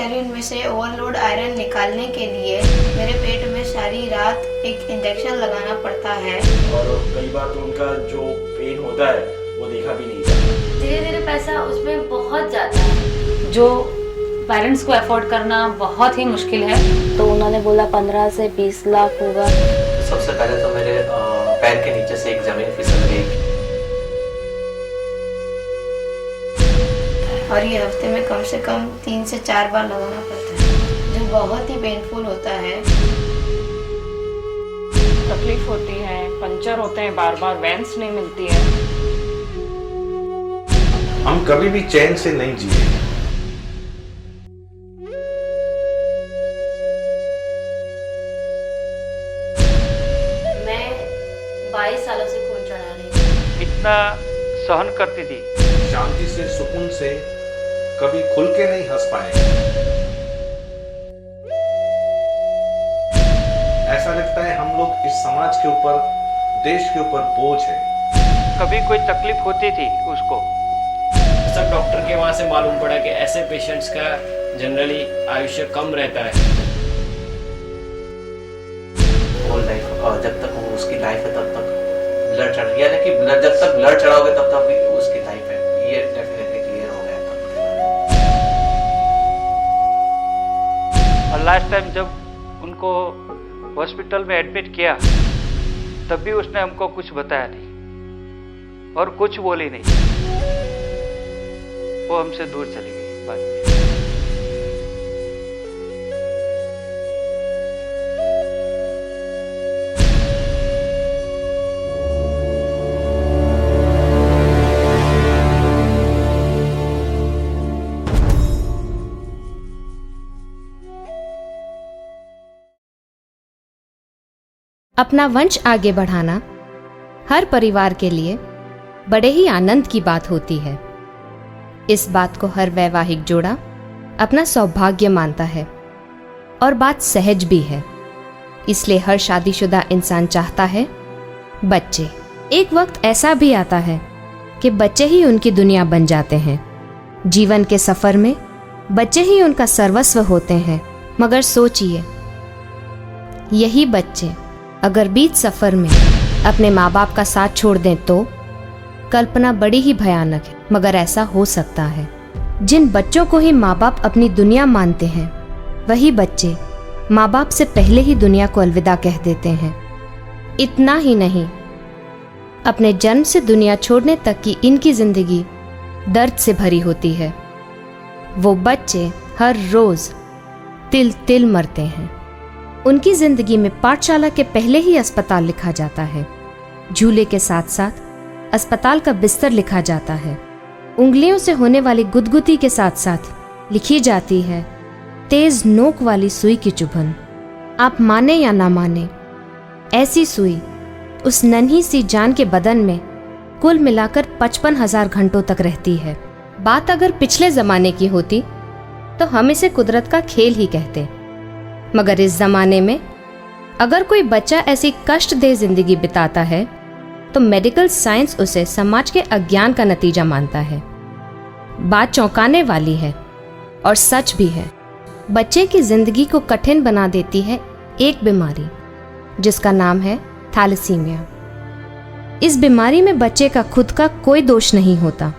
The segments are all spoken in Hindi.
शरीर में से ओवरलोड आयरन निकालने के लिए मेरे पेट में सारी रात एक इंजेक्शन लगाना पड़ता है और कई बार तो उनका जो पेन होता है वो देखा भी नहीं जाता। धीरे धीरे पैसा उसमें बहुत जाता है जो पेरेंट्स को अफोर्ड करना बहुत ही मुश्किल है। तो उन्होंने बोला 15 से 20 लाख होगा। सबसे पहले तो मेरे पैर के नीचे से एक जमीन फिसल गई और ये हफ्ते में कम से कम 3 से 4 बार लगाना पड़ता है जो बहुत ही पेनफुल होता है। तकलीफ होती है, पंचर होते हैं बार बार, वेंस नहीं मिलती है। हम कभी भी चैन से नहीं जिए। मैं 22 सालों से खून चढ़ा रही हूँ। इतना सहन करती थी, शांति से सुकून से कभी खुल के नहीं हंस पाए। ऐसा लगता है हम लोग इस समाज के ऊपर, देश के ऊपर बोझ है। कभी कोई तकलीफ होती थी उसको, सब डॉक्टर के वहाँ से मालूम पड़ा कि ऐसे पेशेंट्स का जनरली आयुष्य कम रहता है। होल लाइफ, जब तक वो उसकी लाइफ है तब तक ब्लड चढ़, यानी कि ब्लड जब तक ब्लड चढ़ाओगे तब तक भी उसकी लाइफ है, ये डेफिनेटली क्लियर हो गया तब। और लास्ट टाइम जब उनको हॉस्पिटल में एडमिट किया तब भी उसने हमको कुछ बताया नहीं और कुछ बोली नहीं, वो हमसे दूर चली गई बाद में। अपना वंश आगे बढ़ाना हर परिवार के लिए बड़े ही आनंद की बात होती है। इस बात को हर वैवाहिक जोड़ा अपना सौभाग्य मानता है और बात सहज भी है। इसलिए हर शादीशुदा इंसान चाहता है बच्चे। एक वक्त ऐसा भी आता है कि बच्चे ही उनकी दुनिया बन जाते हैं। जीवन के सफर में बच्चे ही उनका सर्वस्व होते हैं। मगर सोचिए, यही बच्चे अगर बीच सफर में अपने माँ बाप का साथ छोड़ दें तो कल्पना बड़ी ही भयानक है, मगर ऐसा हो सकता है। जिन बच्चों को ही माँ बाप अपनी दुनिया मानते हैं वही बच्चे माँ बाप से पहले ही दुनिया को अलविदा कह देते हैं। इतना ही नहीं, अपने जन्म से दुनिया छोड़ने तक की इनकी जिंदगी दर्द से भरी होती है। वो बच्चे हर रोज तिल तिल मरते हैं। उनकी जिंदगी में पाठशाला के पहले ही अस्पताल लिखा जाता है। झूले के साथ साथ अस्पताल का बिस्तर लिखा जाता है। उंगलियों से होने वाली गुदगुदी के साथ साथ लिखी जाती है तेज नोक वाली सुई की चुभन। आप माने या ना माने, ऐसी सुई उस नन्ही सी जान के बदन में कुल मिलाकर 55,000 घंटों तक रहती है। बात अगर पिछले जमाने की होती तो हम इसे कुदरत का खेल ही कहते, मगर इस जमाने में अगर कोई बच्चा ऐसी कष्टदेह जिंदगी बिताता है तो मेडिकल साइंस उसे समाज के अज्ञान का नतीजा मानता है। बात चौंकाने वाली है और सच भी है। बच्चे की जिंदगी को कठिन बना देती है एक बीमारी जिसका नाम है थैलेसीमिया। इस बीमारी में बच्चे का खुद का कोई दोष नहीं होता।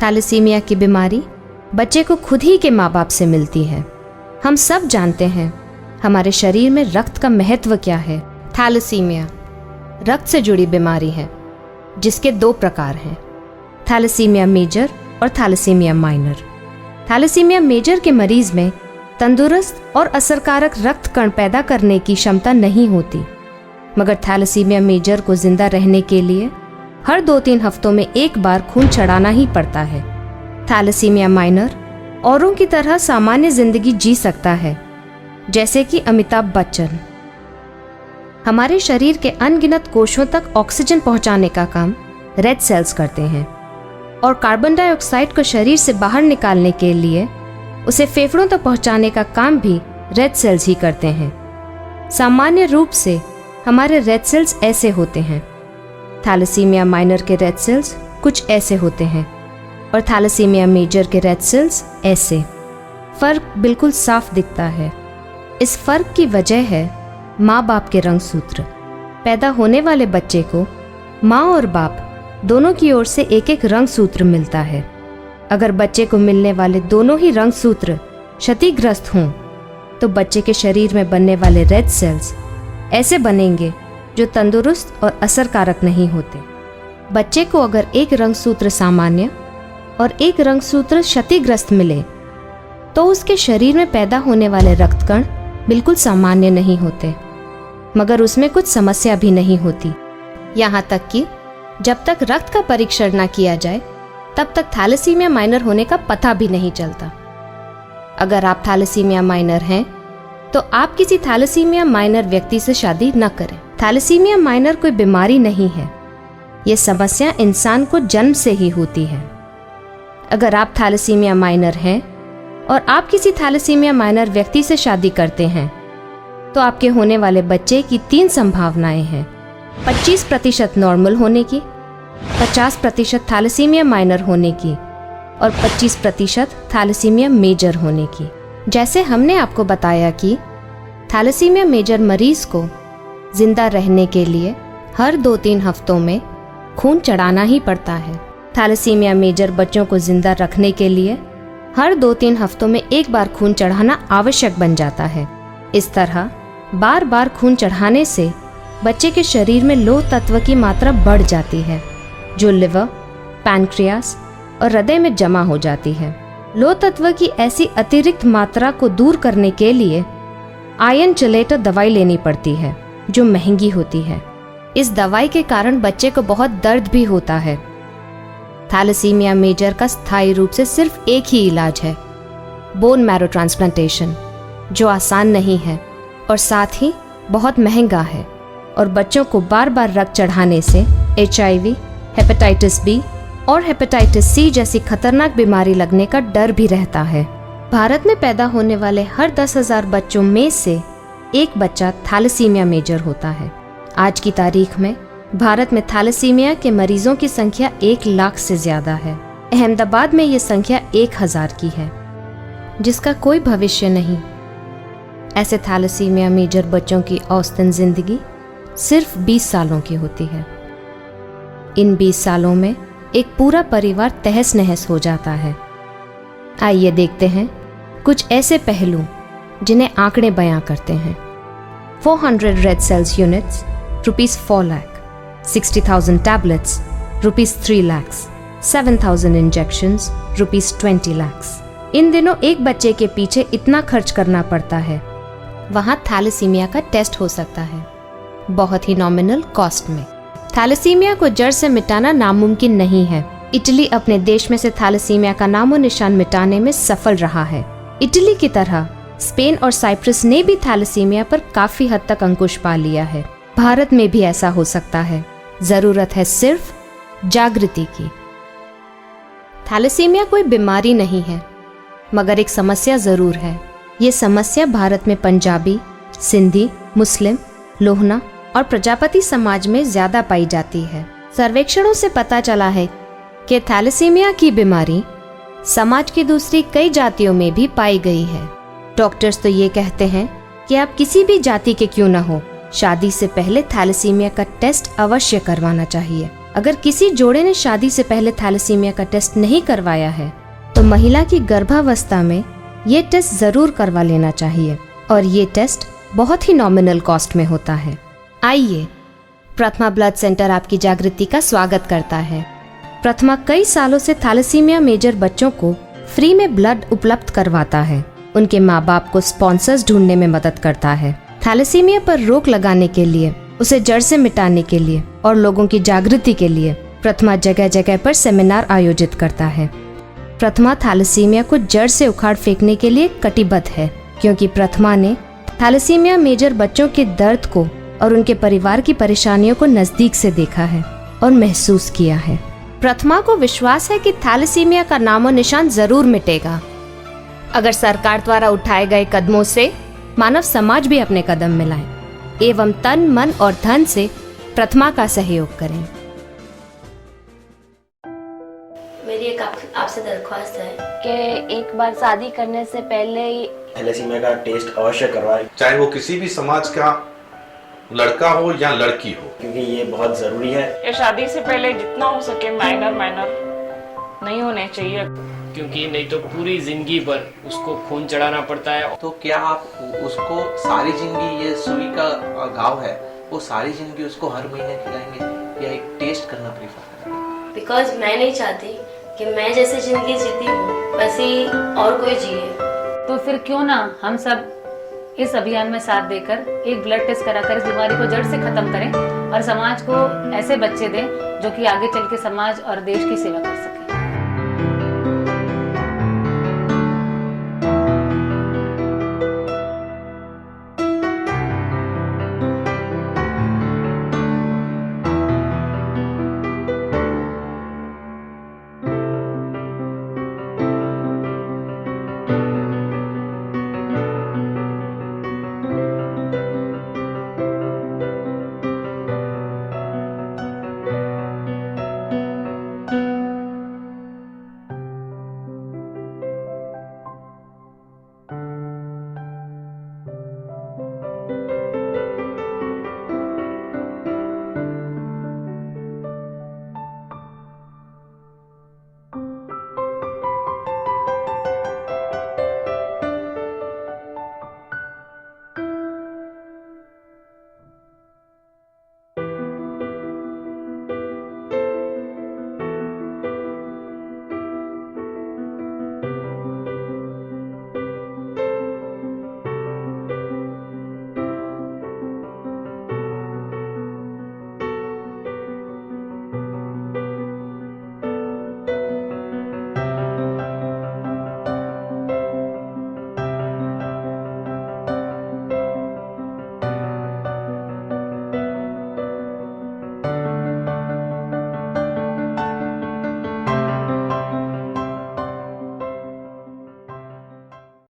थैलेसीमिया की बीमारी बच्चे को खुद ही के माँ बाप से मिलती है। हम सब जानते हैं हमारे शरीर में रक्त का महत्व क्या है। थैलेसीमिया रक्त से जुड़ी बीमारी है जिसके 2 प्रकार हैं, थैलेसीमिया मेजर और थैलेसीमिया माइनर। थैलेसीमिया मेजर के मरीज में तंदुरुस्त और असरकारक रक्त कण पैदा करने की क्षमता नहीं होती, मगर थैलेसीमिया मेजर को जिंदा रहने के लिए हर 2-3 हफ्तों में एक बार खून चढ़ाना ही पड़ता है। थैलेसीमिया माइनर औरों की तरह सामान्य जिंदगी जी सकता है, जैसे कि अमिताभ बच्चन। हमारे शरीर के अनगिनत कोषों तक ऑक्सीजन पहुंचाने का काम रेड सेल्स करते हैं और कार्बन डाइऑक्साइड को शरीर से बाहर निकालने के लिए उसे फेफड़ों तक पहुंचाने का काम भी रेड सेल्स ही करते हैं। सामान्य रूप से हमारे रेड सेल्स ऐसे होते हैं। थैलेसीमिया माइनर के रेड सेल्स कुछ ऐसे होते हैं और थैलेसीमिया मेजर के रेड सेल्स ऐसे। फर्क बिल्कुल साफ दिखता है। इस फर्क की वजह है माँ बाप के रंगसूत्र। पैदा होने वाले बच्चे को माँ और बाप दोनों की ओर से एक एक रंगसूत्र मिलता है। अगर बच्चे को मिलने वाले दोनों ही रंगसूत्र क्षतिग्रस्त हों तो बच्चे के शरीर में बनने वाले रेड सेल्स ऐसे बनेंगे जो तंदुरुस्त और असरकारक नहीं होते। बच्चे को अगर एक रंगसूत्र सामान्य और एक रंगसूत्र क्षतिग्रस्त मिले तो उसके शरीर में पैदा होने वाले रक्तकण बिल्कुल सामान्य नहीं होते, मगर उसमें कुछ समस्या भी नहीं होती। यहाँ तक कि जब तक रक्त का परीक्षण ना किया जाए तब तक थैलेसीमिया माइनर होने का पता भी नहीं चलता। अगर आप थैलेसीमिया माइनर हैं तो आप किसी थैलेसीमिया माइनर व्यक्ति से शादी न करें। थैलेसीमिया माइनर कोई बीमारी नहीं है, ये समस्या इंसान को जन्म से ही होती है। अगर आप थैलेसीमिया माइनर हैं और आप किसी थैलेसीमिया माइनर व्यक्ति से शादी करते हैं तो आपके होने वाले बच्चे की 3 संभावनाएं हैं: 25% नॉर्मल होने की, 50% थैलेसीमिया माइनर होने की और 25% थैलेसीमिया मेजर होने की। जैसे हमने आपको बताया कि थैलेसीमिया मेजर मरीज को जिंदा रहने के लिए हर 2-3 हफ्तों में खून चढ़ाना ही पड़ता है। थैलेसीमिया मेजर बच्चों को जिंदा रखने के लिए हर 2-3 हफ्तों में एक बार खून चढ़ाना आवश्यक बन जाता है। इस तरह बार बार खून चढ़ाने से बच्चे के शरीर में लोह तत्व की मात्रा बढ़ जाती है, जो लिवर, पैनक्रियास और हृदय में जमा हो जाती है। लोह तत्व की ऐसी अतिरिक्त मात्रा को दूर करने के लिए आयरन चेलेटर दवाई लेनी पड़ती है, जो महंगी होती है। इस दवाई के कारण बच्चे को बहुत दर्द भी होता है। थैलेसीमिया मेजर का स्थायी रूप से सिर्फ एक ही इलाज है, बोन मैरो ट्रांसप्लांटेशन, जो आसान नहीं है और साथ ही बहुत महंगा है। और बच्चों को बार बार रक्त चढ़ाने से HIV, हेपेटाइटिस B और हेपेटाइटिस C जैसी खतरनाक बीमारी लगने का डर भी रहता है। भारत में पैदा होने वाले हर 10,000 बच्चों में से एक बच्चा थैलेसीमिया मेजर होता है। आज की तारीख में भारत में थैलेसीमिया के मरीजों की संख्या 1 लाख से ज्यादा है। अहमदाबाद में ये संख्या 1000 की है, जिसका कोई भविष्य नहीं। ऐसे थैलेसीमिया मेजर बच्चों की औसतन जिंदगी सिर्फ 20 सालों की होती है। इन 20 सालों में एक पूरा परिवार तहस नहस हो जाता है। आइए देखते हैं कुछ ऐसे पहलू जिन्हें आंकड़े बयां करते हैं। 400 red cells units ₹4 lakh, 60,000 tablets ₹3 lakh, 7,000 injections ₹20 lakh. इन दिनों एक बच्चे के पीछे इतना खर्च करना पड़ता है। वहाँ थैलेसीमिया का टेस्ट हो सकता है, बहुत ही नॉमिनल कॉस्ट में। थैलेसीमिया को जड़ से मिटाना नामुमकिन नहीं है। इटली अपने देश में से थैलेसीमिया का नामो निशान मिटाने में सफल रहा है। इटली की तरह स्पेन और साइप्रस ने भी थैलेसीमिया पर काफी हद तक अंकुश पा लिया है। भारत में भी ऐसा हो सकता है। जरूरत है सिर्फ जागृति की। थैलेसीमिया कोई बीमारी नहीं है, मगर एक समस्या जरूर है। ये समस्या भारत में पंजाबी, सिंधी, मुस्लिम, लोहना और प्रजापति समाज में ज्यादा पाई जाती है। सर्वेक्षणों से पता चला है कि थैलेसीमिया की बीमारी समाज की दूसरी कई जातियों में भी पाई गई है। डॉक्टर्स तो ये कहते हैं कि आप किसी भी जाति के क्यों न हो, शादी से पहले थैलेसीमिया का टेस्ट अवश्य करवाना चाहिए। अगर किसी जोड़े ने शादी से पहले थैलेसीमिया का टेस्ट नहीं करवाया है तो महिला की गर्भावस्था में ये टेस्ट जरूर करवा लेना चाहिए, और ये टेस्ट बहुत ही नॉमिनल कॉस्ट में होता है। आइए, प्रथमा ब्लड सेंटर आपकी जागृति का स्वागत करता है। प्रथमा कई सालों से थैलेसीमिया मेजर बच्चों को फ्री में ब्लड उपलब्ध करवाता है। उनके माँ बाप को स्पॉन्सर्स ढूंढने में मदद करता है। थैलेसीमिया पर रोक लगाने के लिए, उसे जड़ से मिटाने के लिए और लोगों की जागृति के लिए प्रथमा जगह जगह पर सेमिनार आयोजित करता है। प्रथमा थैलेसीमिया को जड़ से उखाड़ फेंकने के लिए कटिबद्ध है, क्योंकि प्रथमा ने थैलेसीमिया मेजर बच्चों के दर्द को और उनके परिवार की परेशानियों को नजदीक से देखा है और महसूस किया है। प्रथमा को विश्वास है कि थैलेसीमिया का नामो निशान जरूर मिटेगा, अगर सरकार द्वारा उठाए गए कदमों से मानव समाज भी अपने कदम मिलाए एवं तन, मन और धन से प्रथमा का सहयोग करें। मेरी एक आपसे दरख्वास्त है कि एक बार शादी करने से पहले ही थैलेसीमिया का टेस्ट अवश्य करवाएं, चाहे वो किसी भी समाज का लड़का हो या लड़की हो, क्योंकि ये बहुत जरूरी है। ये शादी से पहले जितना हो सके माइनर नहीं होने चाहिए, क्योंकि नहीं तो पूरी जिंदगी भर उसको खून चढ़ाना पड़ता है। तो क्या आप उसको सारी जिंदगी, ये सुई का घाव है, वो सारी जिंदगी उसको हर महीने खिलाएंगे या एक टेस्ट करना प्रीफर करेंगे? बिकॉज मैं नहीं चाहती कि मैं जैसे जिंदगी जीती हूँ वैसे ही और कोई जिए। तो फिर क्यों ना हम सब इस अभियान में साथ देकर एक ब्लड टेस्ट कराकर इस बीमारी को जड़ से खत्म करें और समाज को ऐसे बच्चे दें जो कि आगे चल के समाज और देश की सेवा कर सके।